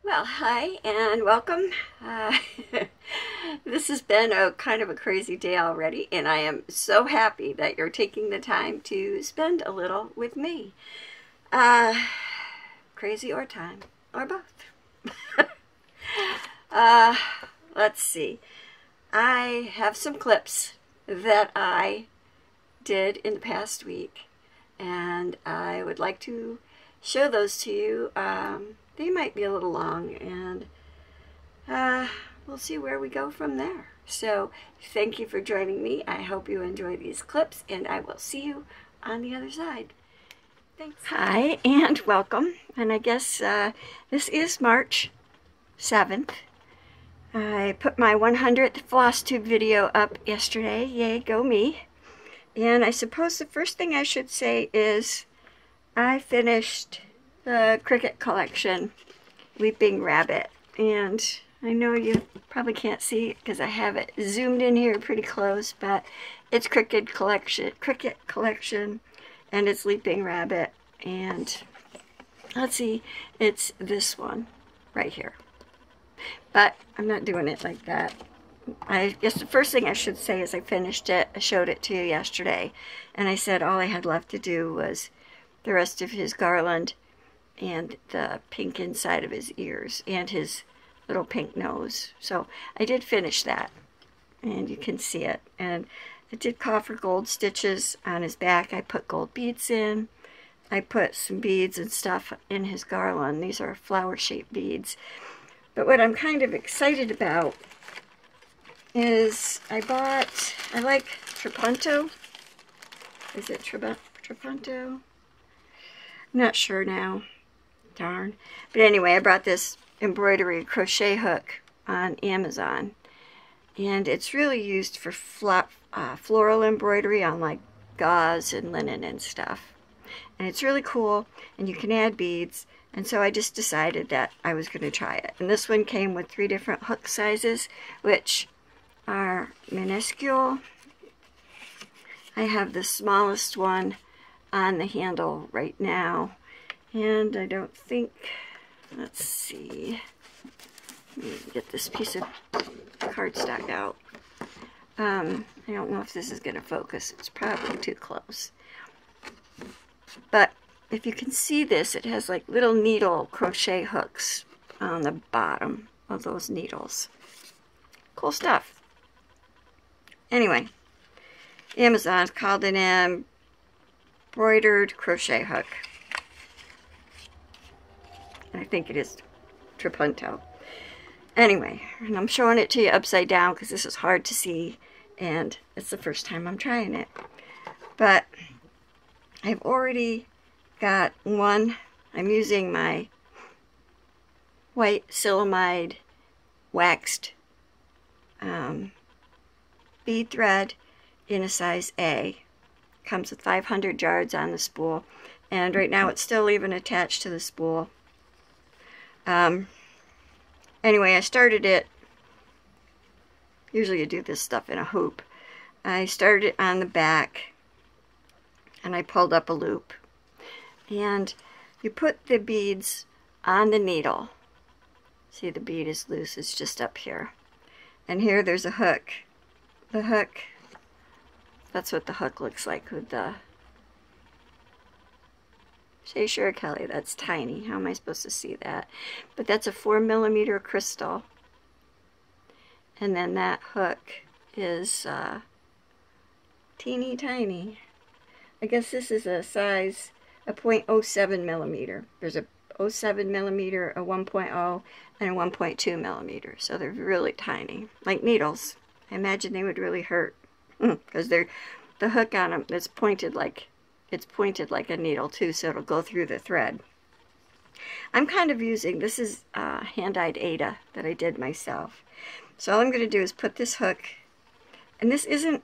Well, hi and welcome. This has been a kind of a crazy day already, and I am so happy that you're taking the time to spend a little with me. Uh, Crazy or time, or both. uh, let's see. I have some clips that I did in the past week, and I would like to show those to you. They might be a little long, and we'll see where we go from there. So thank you for joining me. I hope you enjoy these clips, and I will see you on the other side. Thanks. Hi and welcome. And I guess this is March 7th. I put my 100th FlossTube video up yesterday. Yay, go me. And I suppose the first thing I should say is I finished the Cricut collection, Leaping Rabbit. And I know you probably can't see it because I have it zoomed in here pretty close, but it's Cricut collection, and it's Leaping Rabbit. And let's see, it's this one right here. But I'm not doing it like that. I guess the first thing I should say is I finished it. I showed it to you yesterday, and I said all I had left to do was the rest of his garland and the pink inside of his ears and his little pink nose. So I did finish that, and you can see it. And it did call for gold stitches on his back. I put gold beads in. I put some beads and stuff in his garland. These are flower-shaped beads. But what I'm kind of excited about is I like Trapunto. Is it Trapunto? I'm not sure now. Darn. But anyway, I brought this embroidery crochet hook on Amazon. And it's really used for floral embroidery on like gauze and linen and stuff. And it's really cool, and you can add beads. And so I just decided that I was going to try it. And this one came with 3 different hook sizes, which are minuscule. I have the smallest one on the handle right now. And I don't think, let's see, let me get this piece of cardstock out. I don't know if this is going to focus. It's probably too close. But if you can see this, it has like little needle crochet hooks on the bottom of those needles. Cool stuff. Anyway, Amazon's called an embroidered crochet hook. I think it is Trapunto. Anyway, and I'm showing it to you upside down because this is hard to see, and it's the first time I'm trying it. But I've already got one. I'm using my white silicone waxed bead thread in a size A. Comes with 500 yards on the spool, and right now it's still even attached to the spool. Anyway, I started it. Usually you do this stuff in a hoop. I started it on the back, and I pulled up a loop. And you put the beads on the needle. See, the bead is loose. It's just up here. And here there's a hook. The hook, that's what the hook looks like with the... Say sure, Kelly, that's tiny. How am I supposed to see that? But that's a 4mm crystal. And then that hook is teeny tiny. I guess this is a size, a 0.07 millimeter. There's a 0.07 millimeter, a 1.0, and a 1.2 millimeter. So they're really tiny, like needles. I imagine they would really hurt because they're the hook on them. It's pointed like a needle too, so it'll go through the thread. I'm kind of using, this is hand-dyed Ada that I did myself. So all I'm going to do is put this hook, and this isn't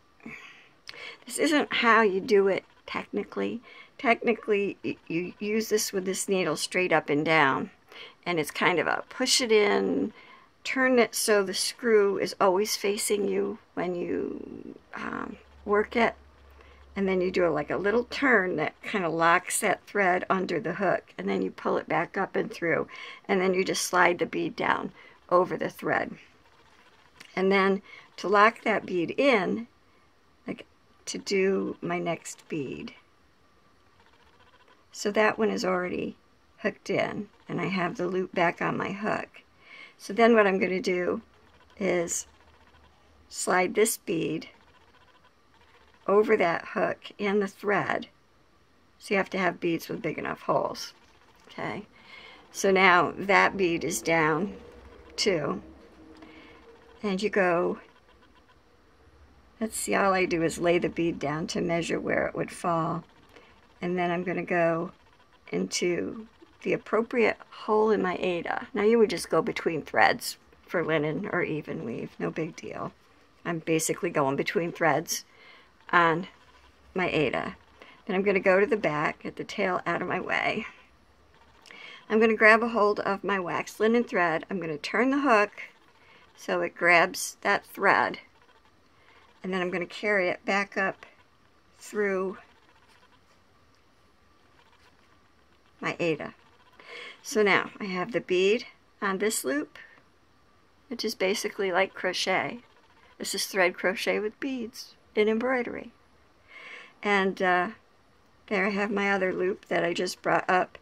how you do it technically. Technically, you use this with this needle straight up and down, and it's kind of a push it in, turn it so the screw is always facing you when you work it, and then you do like a little turn that kind of locks that thread under the hook, and then you pull it back up and through, and then you just slide the bead down over the thread. And then to lock that bead in, like to do my next bead. So that one is already hooked in, and I have the loop back on my hook. So then what I'm going to do is slide this bead over that hook and the thread. So you have to have beads with big enough holes. Okay, so now that bead is down too, and you go, let's see, all I do is lay the bead down to measure where it would fall, and then I'm going to go into the appropriate hole in my Aida. Now you would just go between threads for linen or even weave, no big deal. I'm basically going between threads on my Aida. Then I'm going to go to the back, get the tail out of my way. I'm going to grab a hold of my waxed linen thread. I'm going to turn the hook so it grabs that thread, and then I'm going to carry it back up through my Aida. So now I have the bead on this loop, which is basically like crochet. This is thread crochet with beads in embroidery. And there I have my other loop that I just brought up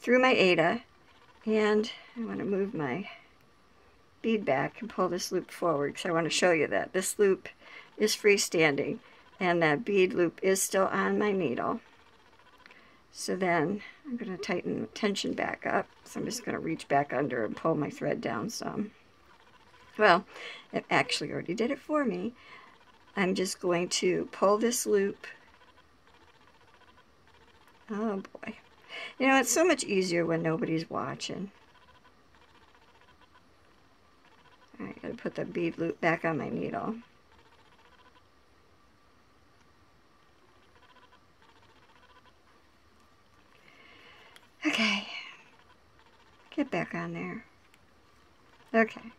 through my Aida, and I want to move my bead back and pull this loop forward because I want to show you that this loop is freestanding and that bead loop is still on my needle. So then I'm going to tighten the tension back up. So I'm just going to reach back under and pull my thread down some. Well, it actually already did it for me. I'm just going to pull this loop. Oh boy. You know, it's so much easier when nobody's watching. Alright, I gotta put the bead loop back on my needle. Okay. Get back on there. Okay.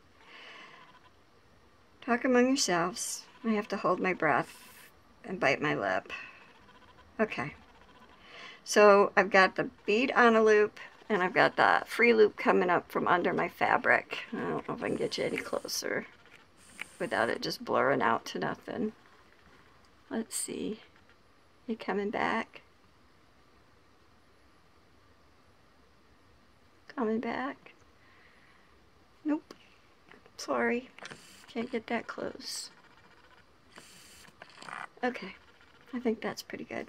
Talk among yourselves. I have to hold my breath and bite my lip. Okay. So I've got the bead on a loop, and I've got the free loop coming up from under my fabric. I don't know if I can get you any closer without it just blurring out to nothing. Let's see. You coming back? Coming back? Nope. Sorry. Can't get that close. Okay. I think that's pretty good.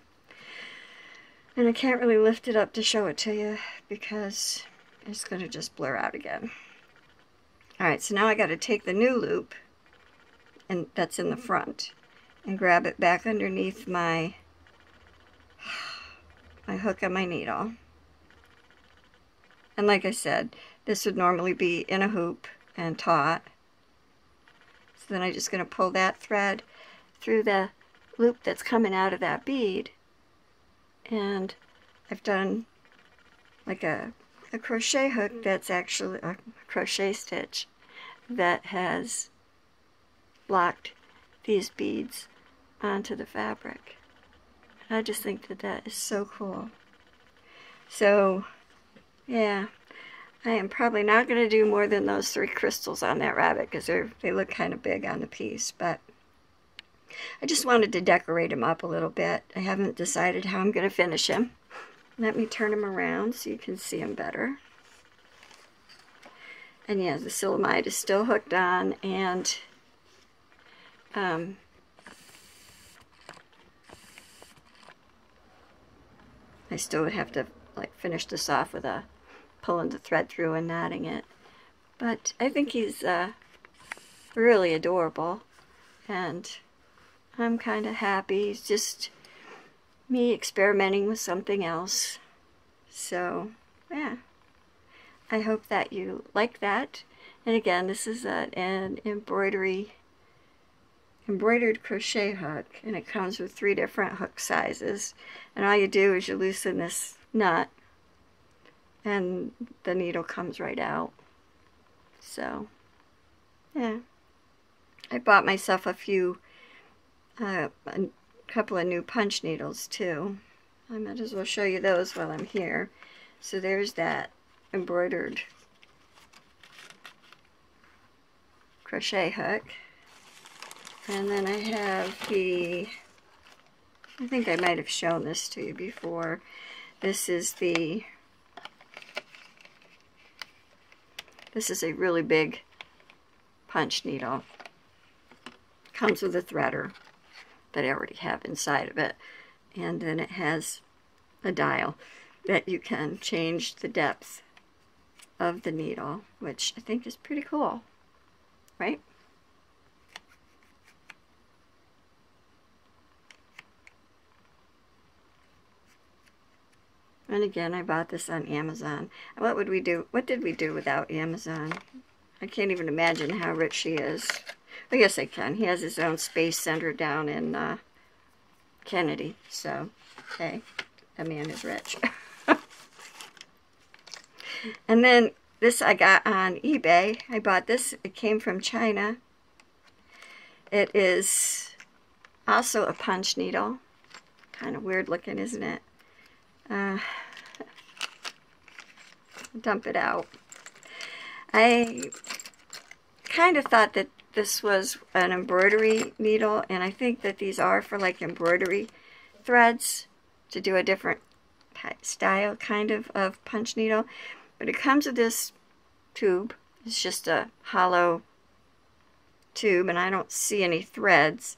And I can't really lift it up to show it to you because it's going to just blur out again. Alright, so now I got to take the new loop, and that's in the front, and grab it back underneath my hook on my needle. And like I said, this would normally be in a hoop and taut. So then I'm just going to pull that thread through the loop that's coming out of that bead. And I've done like a crochet hook that's actually a crochet stitch that has locked these beads onto the fabric. I just think that that is so cool. So yeah, I am probably not going to do more than those 3 crystals on that rabbit because they look kind of big on the piece, but I just wanted to decorate him up a little bit. I haven't decided how I'm going to finish him. Let me turn him around so you can see him better. And yeah, the silamide is still hooked on, and I still would have to like finish this off with pulling the thread through and knotting it. But I think he's really adorable, and I'm kind of happy. It's just me experimenting with something else. So, yeah. I hope that you like that. And again, this is an embroidered crochet hook, and it comes with 3 different hook sizes. And all you do is you loosen this nut, and the needle comes right out. So, yeah. I bought myself a few couple of new punch needles too. I might as well show you those while I'm here. So there's that embroidered crochet hook. And then I have the, I think I might have shown this to you before. This is a really big punch needle. Comes with a threader that I already have inside of it. And then it has a dial that you can change the depth of the needle, which I think is pretty cool, right? And again, I bought this on Amazon. What would we do? What did we do without Amazon? I can't even imagine how rich he is. I guess I can. He has his own space center down in Kennedy. So, hey, that man is rich. And then this I got on eBay. I bought this. It came from China. It is also a punch needle. Kind of weird looking, isn't it? Dump it out. I kind of thought that this was an embroidery needle, and I think that these are for like embroidery threads to do a different style kind of punch needle. But it comes with this tube. It's just a hollow tube, and I don't see any threads,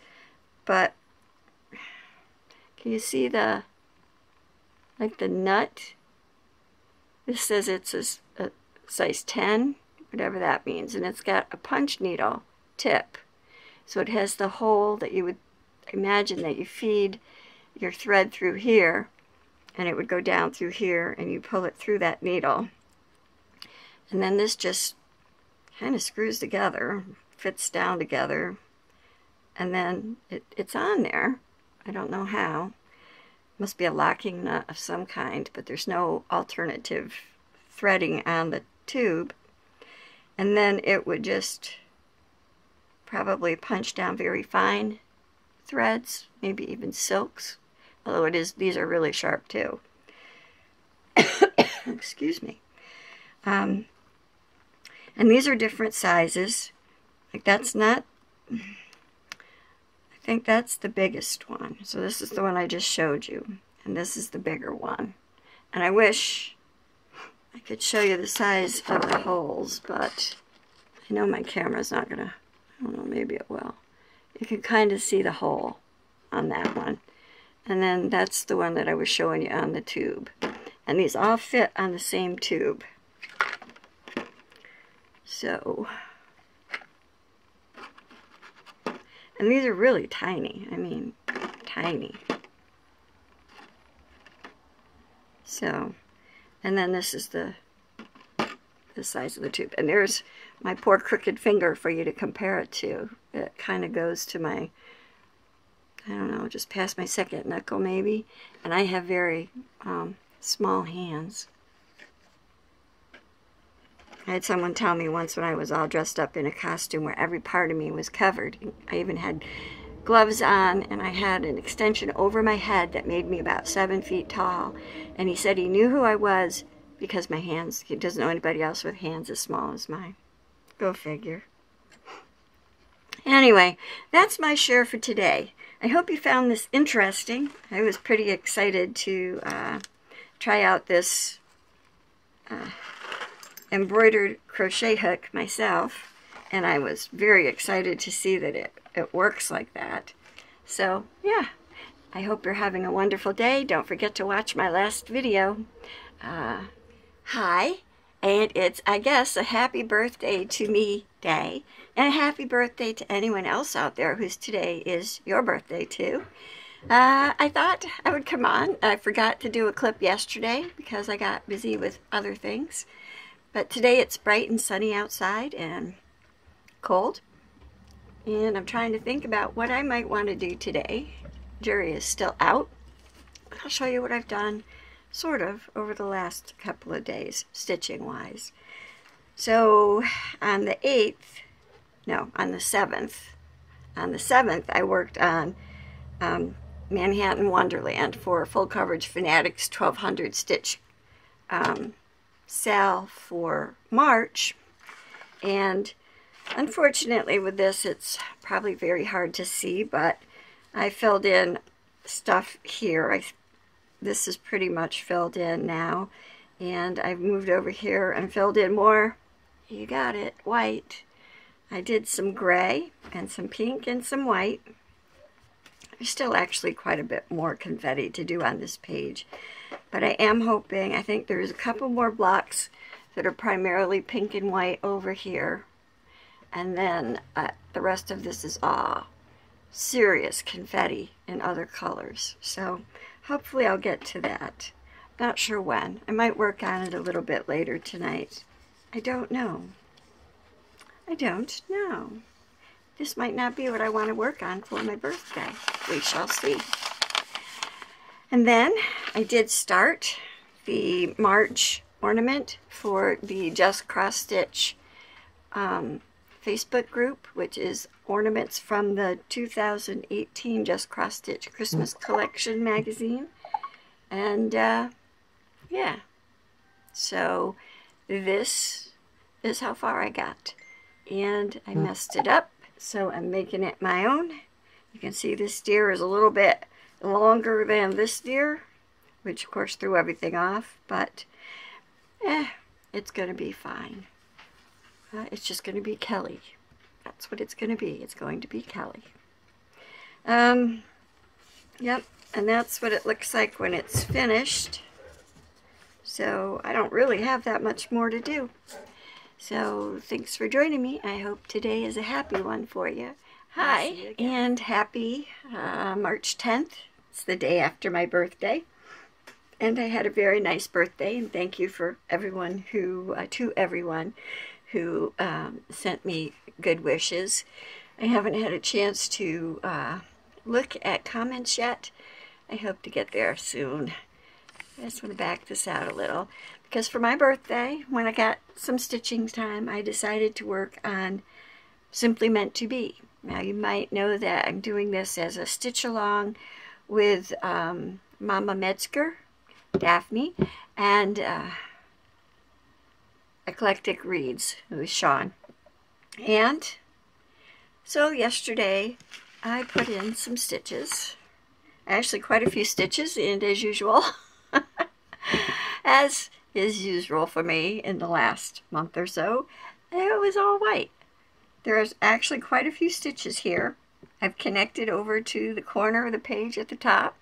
but can you see the the nut? This says it's a size 10, whatever that means, and it's got a punch needle tip. So it has the hole that you would imagine that you feed your thread through here, and it would go down through here, and you pull it through that needle. And then this just kind of screws together, fits down together, and then it's on there. I don't know how. Must be a locking nut of some kind, but there's no alternative threading on the tube. And then it would just probably punch down very fine threads, maybe even silks, although these are really sharp too. Excuse me. And these are different sizes. Like that's not, I think that's the biggest one. So this is the one I just showed you, and this is the bigger one. And I wish I could show you the size of the holes, but I know my camera's not gonna, I don't know, maybe it will. You can kind of see the hole on that one. And then that's the one that I was showing you on the tube. And these all fit on the same tube. So, and these are really tiny. I mean, tiny. So, and then this is the size of the tube. And there's my poor crooked finger for you to compare it to. It kind of goes to my, I don't know, just past my second knuckle maybe. And I have very small hands. I had someone tell me once when I was all dressed up in a costume where every part of me was covered. I even had gloves on, and I had an extension over my head that made me about 7 feet tall. And he said he knew who I was because my hands, he doesn't know anybody else with hands as small as mine. Go figure. Anyway, that's my share for today. I hope you found this interesting. I was pretty excited to try out this embroidered crochet hook myself, and I was very excited to see that it works like that. So yeah, I hope you're having a wonderful day. Don't forget to watch my last video. Hi, and it's, I guess, a happy birthday to me day, and a happy birthday to anyone else out there whose today is your birthday too. I thought I would come on. I forgot to do a clip yesterday because I got busy with other things. But today it's bright and sunny outside and cold. And I'm trying to think about what I might want to do today. Jury is still out. I'll show you what I've done, sort of, over the last couple of days, stitching-wise. So on the 8th, no, on the 7th, I worked on Manhattan Wonderland for Full Coverage Fanatics 1200 stitch sale for March. And unfortunately with this, it's probably very hard to see, but I filled in stuff here. This is pretty much filled in now, and I've moved over here and filled in more. You got it, white. I did some gray and some pink and some white. There's still actually quite a bit more confetti to do on this page, but I am hoping, I think there's a couple more blocks that are primarily pink and white over here, and then the rest of this is all serious confetti in other colors. So hopefully I'll get to that. Not sure when. I might work on it a little bit later tonight. I don't know. I don't know. This might not be what I want to work on for my birthday. We shall see. And then I did start the March ornament for the Just Cross Stitch Facebook group, which is ornaments from the 2018 Just Cross Stitch Christmas Collection magazine. And yeah, so this is how far I got. And I messed it up, so I'm making it my own. You can see this deer is a little bit longer than this deer, which of course threw everything off, but it's going to be fine. It's just going to be Kelly. That's what it's going to be. It's going to be Kelly. Yep, and that's what it looks like when it's finished. So I don't really have that much more to do. So thanks for joining me. I hope today is a happy one for you. Hi, and happy March 10th. It's the day after my birthday. And I had a very nice birthday, and thank you for everyone who, sent me good wishes. I haven't had a chance to look at comments yet. I hope to get there soon. I just want to back this out a little, because for my birthday, when I got some stitching time, I decided to work on Simply Meant to Be. Now you might know that I'm doing this as a stitch along with Mama Metzger, Daphne, and Eclectic Reads, who's Sean. And so yesterday I put in some stitches, actually quite a few stitches, and as usual, as is usual for me in the last month or so, it was all white. There's actually quite a few stitches here. I've connected over to the corner of the page at the top,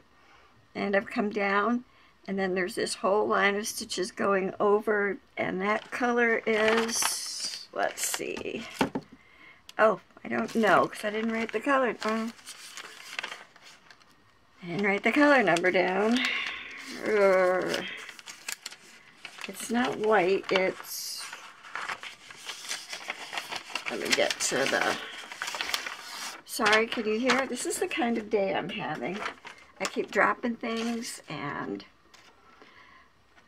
and I've come down, and then there's this whole line of stitches going over, and that color is, let's see, oh, I don't know, because I didn't write the color down. I didn't write the color number down. It's not white, it's, let me get to the, sorry, can you hear? This is the kind of day I'm having. I keep dropping things, and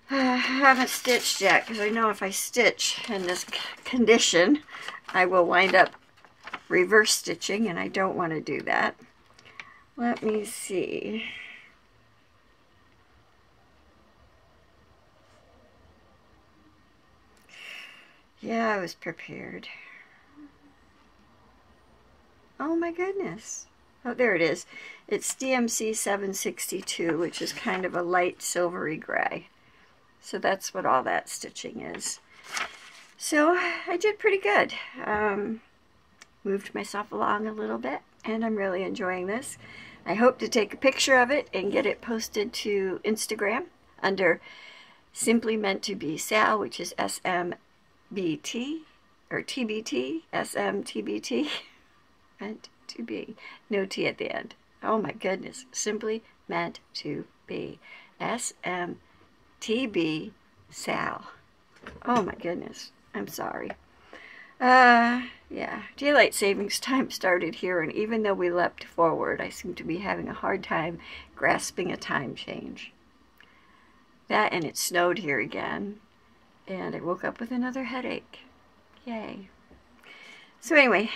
I haven't stitched yet, because I know if I stitch in this condition, I will wind up reverse stitching, and I don't want to do that. Let me see. Yeah, I was prepared. Oh my goodness. Oh, there it is. It's DMC 762, which is kind of a light silvery gray. So that's what all that stitching is. So I did pretty good. Moved myself along a little bit, and I'm really enjoying this. I hope to take a picture of it and get it posted to Instagram under Simply Meant to Be Sal, which is SMBT, or TBT, SMTBT, meant to be, no T at the end. Oh my goodness, Simply Meant to Be, SMTB Sal. Oh my goodness, I'm sorry. Yeah, daylight savings time started here, and even though we leapt forward, I seem to be having a hard time grasping a time change. That, and it snowed here again, and I woke up with another headache. Yay. So anyway,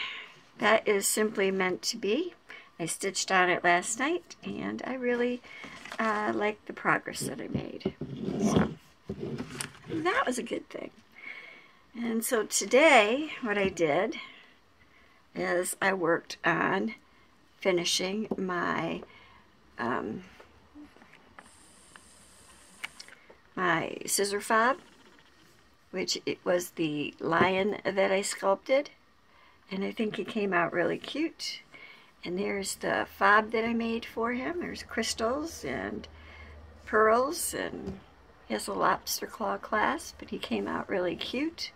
that is Simply Meant to Be. I stitched on it last night, and I really like the progress that I made. So that was a good thing. And so today, what I did is I worked on finishing my my scissor fob, which it was the lion that I sculpted, and I think he came out really cute. And there's the fob that I made for him. There's crystals and pearls, and he has a lobster claw clasp, but he came out really cute.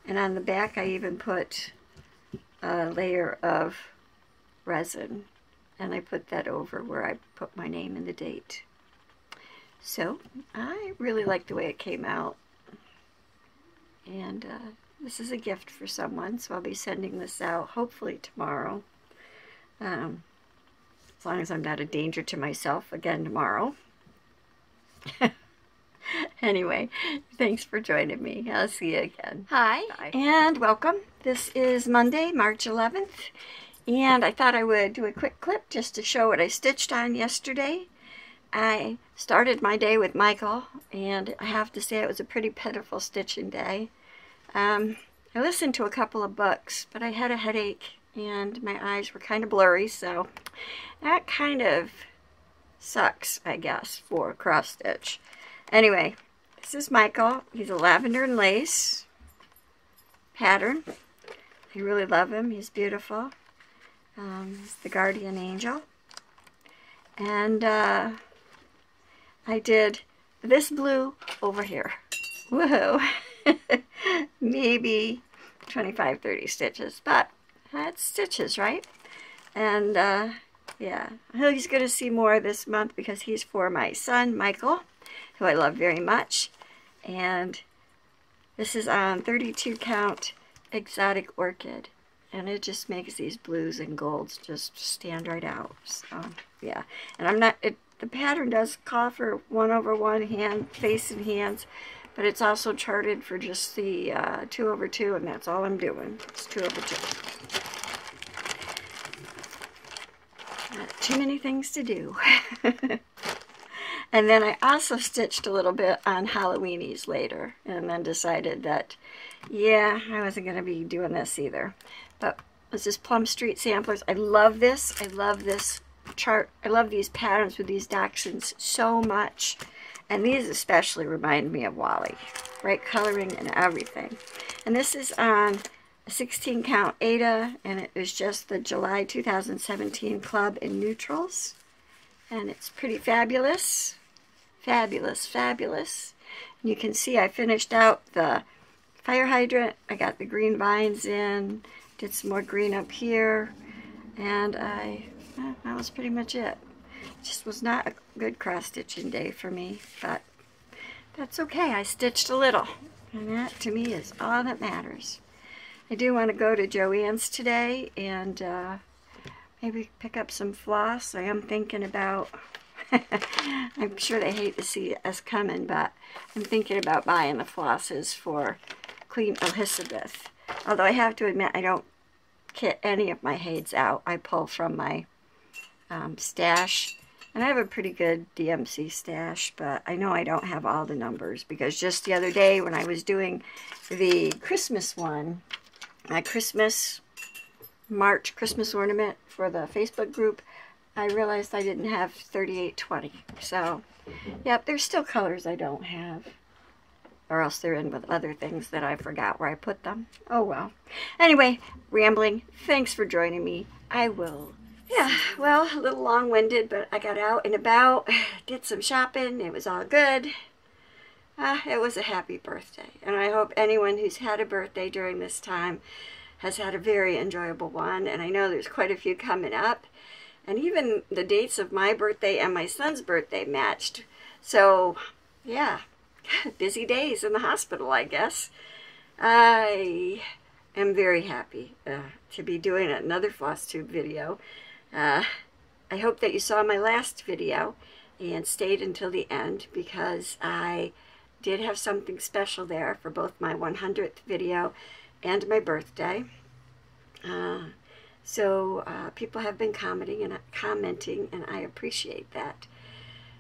And on the back I even put a layer of resin, and I put that over where I put my name and the date. So I really like the way it came out, and this is a gift for someone, so I'll be sending this out hopefully tomorrow, as long as I'm not a danger to myself again tomorrow. Anyway, thanks for joining me. I'll see you again. Hi. And welcome. This is Monday, March 11th, and I thought I would do a quick clip just to show what I stitched on yesterday. I started my day with Michael, and I have to say it was a pretty pitiful stitching day. I listened to a couple of books, but I had a headache and my eyes were kind of blurry, so that kind of sucks, I guess, for cross stitch. Anyway, this is Michael. He's a lavender and lace pattern. I really love him. He's beautiful. He's the guardian angel. And I did this blue over here. Woohoo! Maybe 25, 30 stitches, but that's stitches, right? And yeah, he's going to see more this month because he's for my son, Michael, who I love very much. And this is on 32 count exotic orchid, and it just makes these blues and golds just stand right out. So yeah, and I'm not, the pattern does call for 1/1 hand, face and hands, but it's also charted for just the 2/2, and that's all I'm doing. It's 2/2. Not too many things to do. And then I also stitched a little bit on Halloweenies later, and then decided that, yeah, I wasn't going to be doing this either. But this is Plum Street Samplers. I love this. I love this chart. I love these patterns with these dachshunds so much. And these especially remind me of Wally. Bright coloring and everything. And this is on a 16 count Ada, and it was just the July 2017 Club in Neutrals. And it's pretty fabulous. Fabulous, fabulous. And you can see I finished out the fire hydrant. I got the green vines in, did some more green up here, and that was pretty much it. Just was not a good cross-stitching day for me, but that's okay. I stitched a little, and that to me is all that matters. I do want to go to Joann's today and maybe pick up some floss. I am thinking about, I'm sure they hate to see us coming, but I'm thinking about buying the flosses for Queen Elizabeth. Although I have to admit, I don't kit any of my heids out. I pull from my stash. And I have a pretty good DMC stash, but I know I don't have all the numbers, because just the other day when I was doing the Christmas one, my March Christmas ornament for the Facebook group, I realized I didn't have 3820. So, yep, there's still colors I don't have. Or else they're in with other things that I forgot where I put them. Oh well. Anyway, rambling. Thanks for joining me. I will. Yeah, well, a little long-winded, but I got out and about, did some shopping. It was all good. It was a happy birthday. And I hope anyone who's had a birthday during this time has had a very enjoyable one. And I know there's quite a few coming up. And even the dates of my birthday and my son's birthday matched. So, yeah, busy days in the hospital, I guess. I am very happy to be doing another FlossTube video. I hope that you saw my last video and stayed until the end, because I did have something special there for both my 100th video and my birthday. So people have been commenting, and I appreciate that.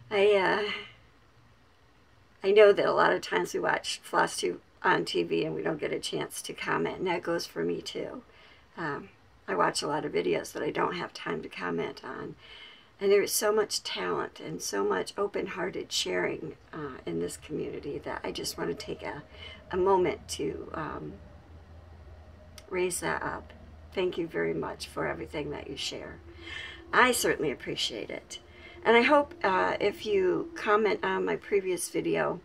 I know that a lot of times we watch FlossTube on TV and we don't get a chance to comment, and that goes for me too. I watch a lot of videos that I don't have time to comment on. And there is so much talent and so much open-hearted sharing in this community that I just want to take a moment to raise that up. Thank you very much for everything that you share. I certainly appreciate it. And I hope if you comment on my previous video,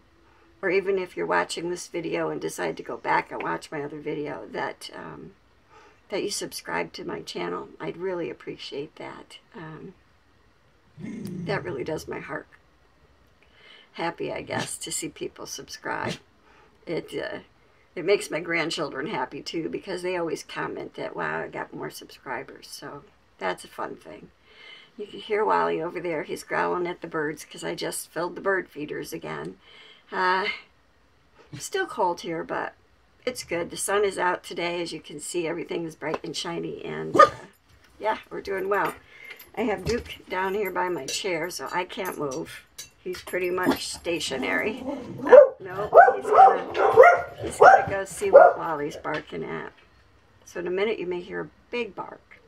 or even if you're watching this video and decide to go back and watch my other video, that that you subscribe to my channel. I'd really appreciate that. That really does my heart happy, I guess, to see people subscribe. It makes my grandchildren happy too, because they always comment that, wow, I got more subscribers. So that's a fun thing. You can hear Wally over there. He's growling at the birds because I just filled the bird feeders again. Still cold here, but it's good. The sun is out today. As you can see, everything is bright and shiny, and yeah, we're doing well. I have Duke down here by my chair, so I can't move. He's pretty much stationary. Oh, no, he's gonna go see what Wally's barking at. So in a minute you may hear a big bark.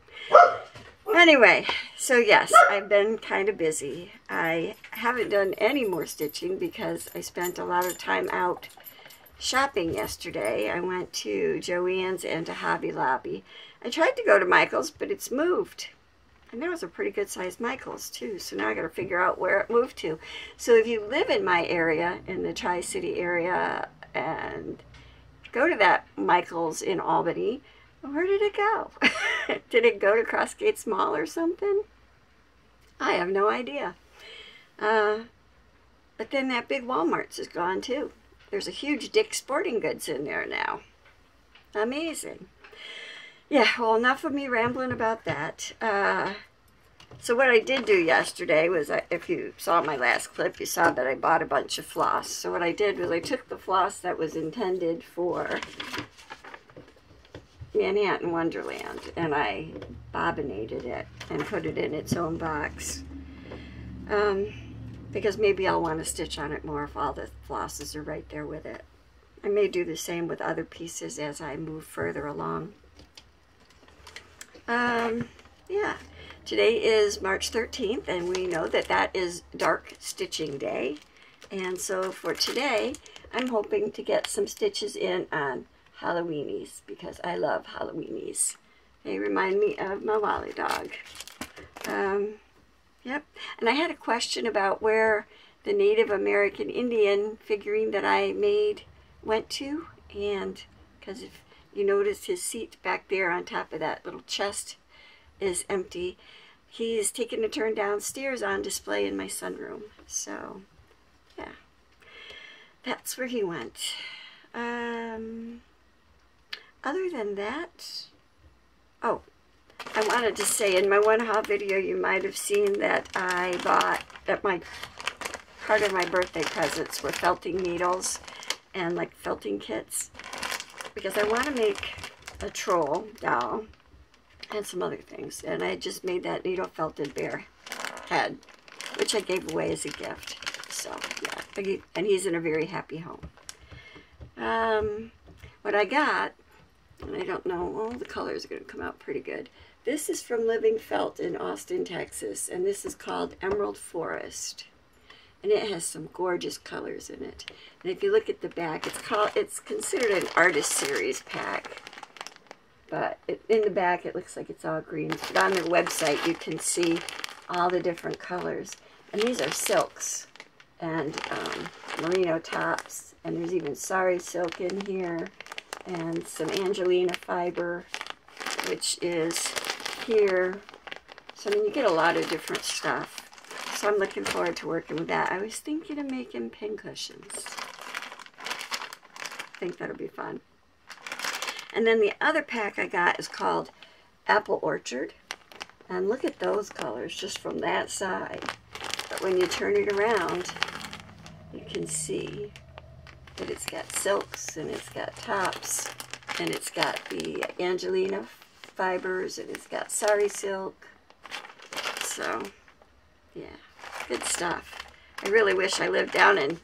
Anyway, so yes, I've been kind of busy. I haven't done any more stitching because I spent a lot of time out shopping yesterday. I went to Joann's and to Hobby Lobby. I tried to go to Michael's, but it's moved. And there was a pretty good sized Michael's too, so now I got to figure out where it moved to. So if you live in my area, in the Tri-City area, and go to that Michael's in Albany, where did it go? Did it go to Crossgates Mall or something? I have no idea. But then that big Walmart's is gone too. There's a huge Dick's Sporting Goods in there now. Amazing. Yeah, well, enough of me rambling about that. So what I did do yesterday was, if you saw my last clip, you saw that I bought a bunch of floss. So what I did was I took the floss that was intended for Manhattan Wonderland, and I bobbinated it and put it in its own box. Because maybe I'll want to stitch on it more if all the flosses are right there with it. I may do the same with other pieces as I move further along. Yeah, today is March 13th, and we know that that is Dark Stitching Day. And so for today, I'm hoping to get some stitches in on Halloweenies, because I love Halloweenies. They remind me of my Wally dog. Yep, and I had a question about where the Native American Indian figurine that I made went to, and because if you notice, his seat back there on top of that little chest is empty. He's taken a turn downstairs on display in my sunroom. So, yeah, that's where he went. Other than that, oh, I wanted to say, in my one haul video, you might have seen that I bought, that part of my birthday presents were felting needles and like felting kits, because I want to make a troll doll and some other things. And I just made that needle felted bear head, which I gave away as a gift. So, yeah, and he's in a very happy home. What I got, and I don't know, well, the colors are going to come out pretty good. This is from Living Felt in Austin, Texas, and this is called Emerald Forest. And it has some gorgeous colors in it. And if you look at the back, it's considered an artist series pack. But in the back, it looks like it's all green. But on their website, you can see all the different colors. And these are silks and merino tops. And there's even sari silk in here. And some Angelina fiber, which is here. So, I mean, you get a lot of different stuff. So I'm looking forward to working with that. I was thinking of making pin cushions. I think that'll be fun. And then the other pack I got is called Apple Orchard. And look at those colors just from that side. But when you turn it around, you can see that it's got silks and it's got tops and it's got the Angelina fibers, and it's got sari silk. So, yeah, good stuff. I really wish I lived down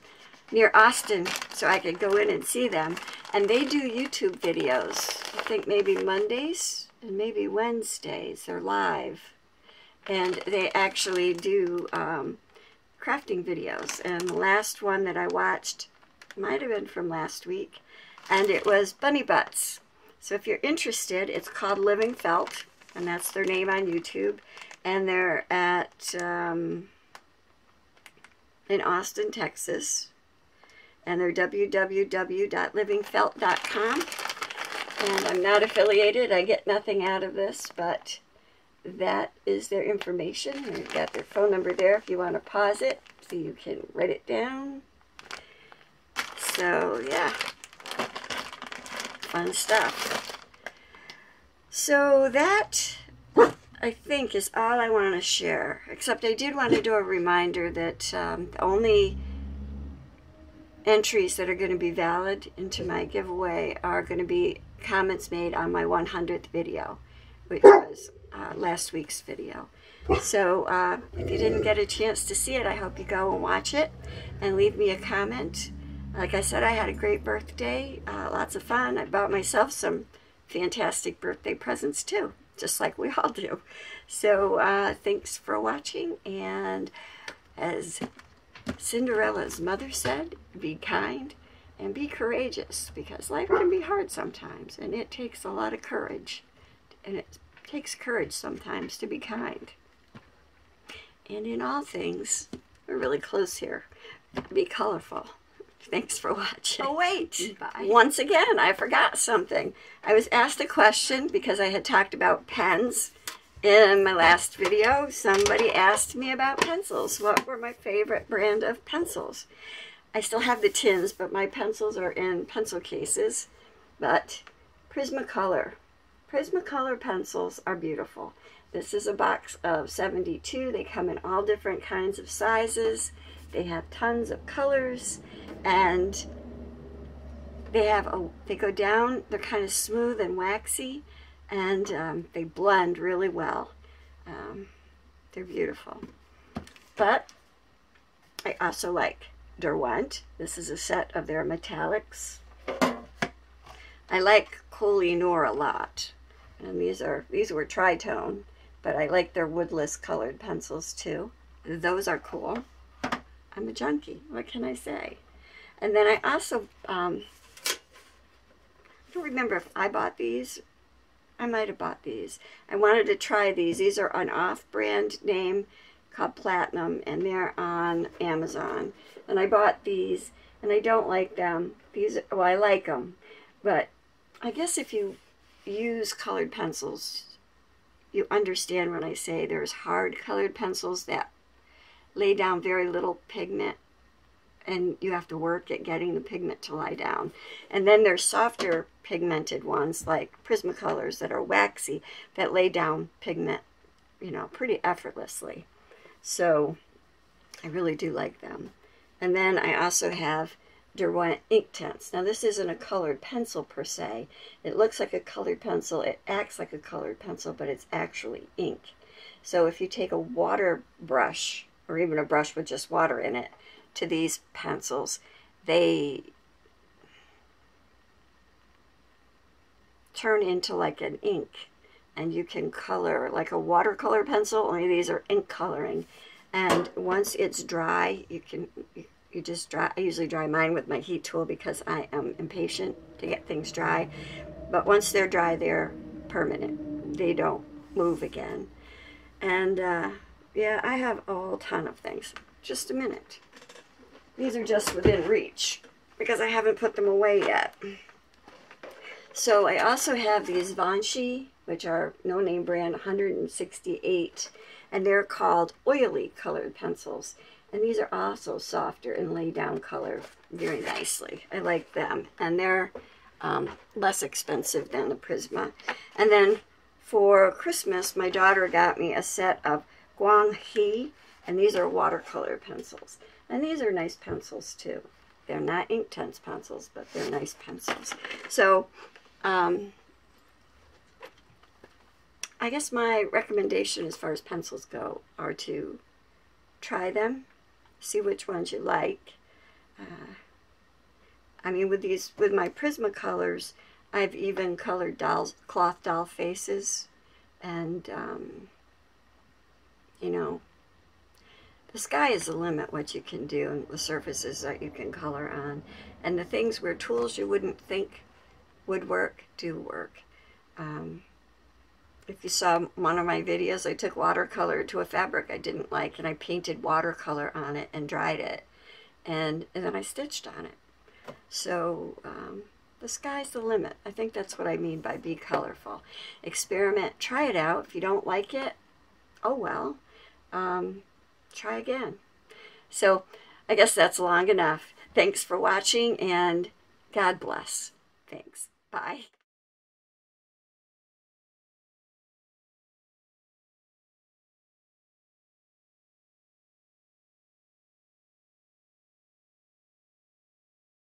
near Austin so I could go in and see them. And they do YouTube videos. I think maybe Mondays and maybe Wednesdays. They're live. And they actually do crafting videos. And the last one that I watched might have been from last week. And it was bunny butts. So if you're interested, it's called Living Felt. And that's their name on YouTube. And they're at in Austin, Texas. And they're www.livingfelt.com. And I'm not affiliated. I get nothing out of this, but that is their information. And you've got their phone number there if you want to pause it so you can write it down. So, yeah. Fun stuff. So that, I think, is all I want to share. Except I did want to do a reminder that the only entries that are going to be valid into my giveaway are going to be comments made on my 100th video, which was last week's video. So if you didn't get a chance to see it, I hope you go and watch it and leave me a comment. Like I said, I had a great birthday, lots of fun. I bought myself some fantastic birthday presents too, just like we all do. So thanks for watching, and as Cinderella's mother said, be kind and be courageous, because life can be hard sometimes, and it takes a lot of courage, and it takes courage sometimes to be kind. And in all things, we're really close here. Be colorful. Thanks for watching. Oh wait, bye. Once again, I forgot something. I was asked a question because I had talked about pens in my last video. Somebody asked me about pencils. What were my favorite brand of pencils? I still have the tins, but my pencils are in pencil cases. But Prismacolor. Prismacolor pencils are beautiful. This is a box of 72. They come in all different kinds of sizes. They have tons of colors, and they go down. They're kind of smooth and waxy, and they blend really well. They're beautiful. But I also like Derwent. This is a set of their metallics. I like Koh-i-Noor a lot, and these were tritone, but I like their woodless colored pencils too. Those are cool. I'm a junkie. What can I say? And then I also I don't remember if I bought these. I might have bought these. I wanted to try these. These are an off-brand name called Platinum, and they're on Amazon. And I bought these, and I don't like them. Well, I like them, but I guess if you use colored pencils, you understand when I say there's hard colored pencils that lay down very little pigment, and you have to work at getting the pigment to lie down. And then there's softer pigmented ones like Prismacolors that are waxy, that lay down pigment, you know, pretty effortlessly. So I really do like them. And then I also have Derwent ink tints. Now this isn't a colored pencil per se. It looks like a colored pencil. It acts like a colored pencil, but it's actually ink. So if you take a water brush, or even a brush with just water in it, to these pencils, they turn into like an ink, and you can color like a watercolor pencil, only these are ink coloring. And once it's dry, you just dry. I usually dry mine with my heat tool because I am impatient to get things dry. But once they're dry, they're permanent. They don't move again. And yeah, I have a whole ton of things. Just a minute. These are just within reach because I haven't put them away yet. So I also have these Givenchy, which are no-name brand, 168, and they're called oily colored pencils. And these are also softer and lay down color very nicely. I like them, and they're less expensive than the Prisma. And then for Christmas, my daughter got me a set of Guanghi, and these are watercolor pencils. And these are nice pencils too. They're not Inktense pencils, but they're nice pencils. So I guess my recommendation as far as pencils go are to try them, see which ones you like. I mean, with my Prismacolors, I've even colored cloth doll faces, and you know, the sky is the limit what you can do, and the surfaces that you can color on, and the things where tools you wouldn't think would work do work. If you saw one of my videos, I took watercolor to a fabric I didn't like, and I painted watercolor on it and dried it, and then I stitched on it. So the sky's the limit. I think that's what I mean by be colorful. Experiment, try it out. If you don't like it, oh well, try again. So I guess that's long enough. Thanks for watching, and God bless. Thanks. Bye.